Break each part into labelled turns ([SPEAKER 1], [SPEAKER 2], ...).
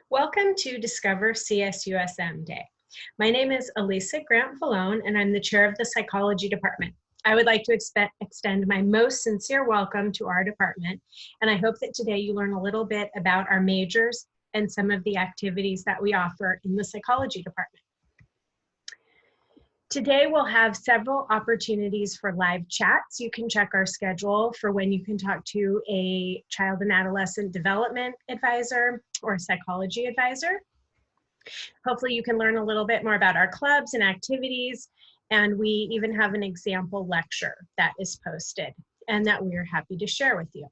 [SPEAKER 1] Welcome to Discover CSUSM Day. My name is Elisa Grant-Vallone, and I'm the chair of the Psychology Department. I would like to extend my most sincere welcome to our department, and I hope that today you learn a little bit about our majors and some of the activities that we offer in the Psychology Department. Today we'll have several opportunities for live chats. You can check our schedule for when you can talk to a child and adolescent development advisor or a psychology advisor. Hopefully you can learn a little bit more about our clubs and activities, and we even have an example lecture that is posted and that we are happy to share with you.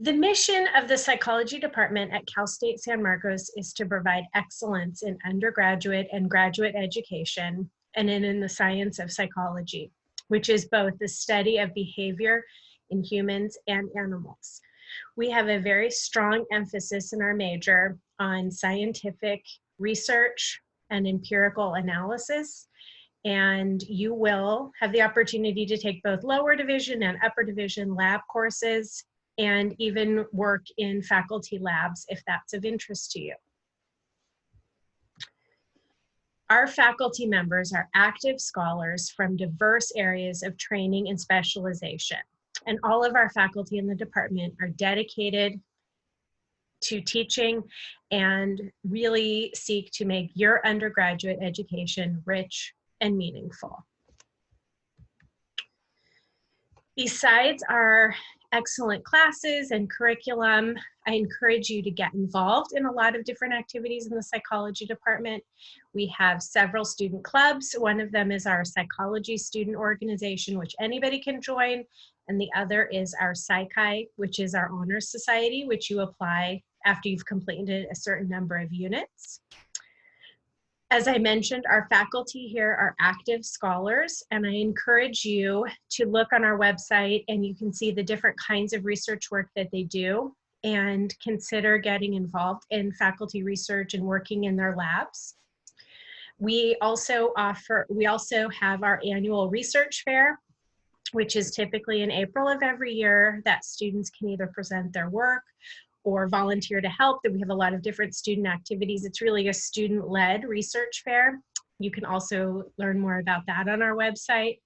[SPEAKER 1] The mission of the Psychology Department at Cal State San Marcos is to provide excellence in undergraduate and graduate education and in the science of psychology, which is both the study of behavior in humans and animals. We have a very strong emphasis in our major on scientific research and empirical analysis, and you will have the opportunity to take both lower division and upper division lab courses and even work in faculty labs if that's of interest to you. Our faculty members are active scholars from diverse areas of training and specialization, and all of our faculty in the department are dedicated to teaching and really seek to make your undergraduate education rich and meaningful. Besides our excellent classes and curriculum, I encourage you to get involved in a lot of different activities in the psychology department. We have several student clubs. One of them is our psychology student organization, which anybody can join. And the other is our PSYC, which is our honors society, which you apply after you've completed a certain number of units. As I mentioned, our faculty here are active scholars, and I encourage you to look on our website and you can see the different kinds of research work that they do and consider getting involved in faculty research and working in their labs. We also have our annual research fair, which is typically in April of every year, that students can either present their work or volunteer to help. That we have a lot of different student activities. It's really a student-led research fair. You can also learn more about that on our website.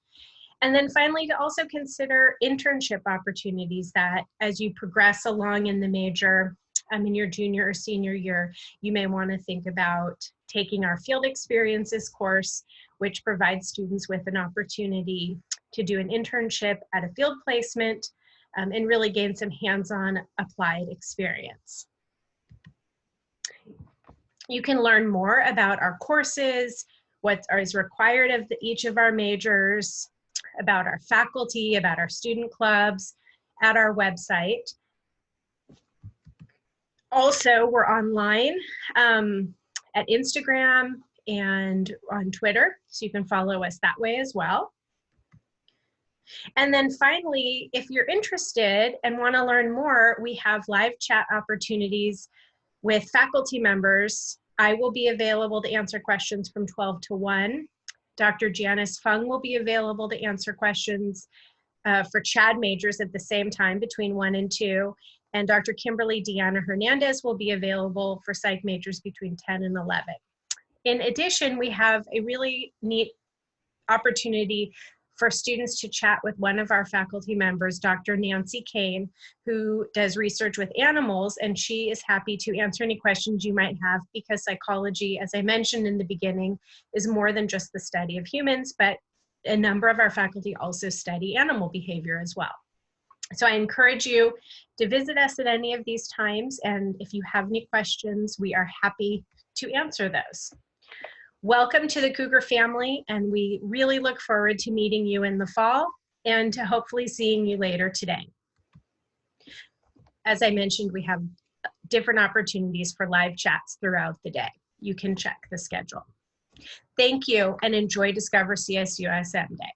[SPEAKER 1] And then finally, to also consider internship opportunities that as you progress along in the major, in your junior or senior year, you may want to think about taking our field experiences course, which provides students with an opportunity to do an internship at a field placement and really gain some hands-on applied experience. You can learn more about our courses, what is required of each of our majors, about our faculty, about our student clubs at our website. Also, we're online at Instagram and on Twitter, so you can follow us that way as well. And then finally, if you're interested and want to learn more, we have live chat opportunities with faculty members. I will be available to answer questions from 12 to 1. Dr. Janice Phung will be available to answer questions for CHAD majors at the same time between 1 and 2. And Dr. Kimberly Hernandez will be available for psych majors between 10 and 11. In addition, we have a really neat opportunity for students to chat with one of our faculty members, Dr. Nancy Kane, who does research with animals, and she is happy to answer any questions you might have, because psychology, as I mentioned in the beginning, is more than just the study of humans, but a number of our faculty also study animal behavior as well. So I encourage you to visit us at any of these times, and if you have any questions, we are happy to answer those. Welcome to the Cougar family, and we really look forward to meeting you in the fall and to hopefully seeing you later today. As I mentioned, we have different opportunities for live chats throughout the day. You can check the schedule. Thank you, and enjoy Discover CSUSM Day.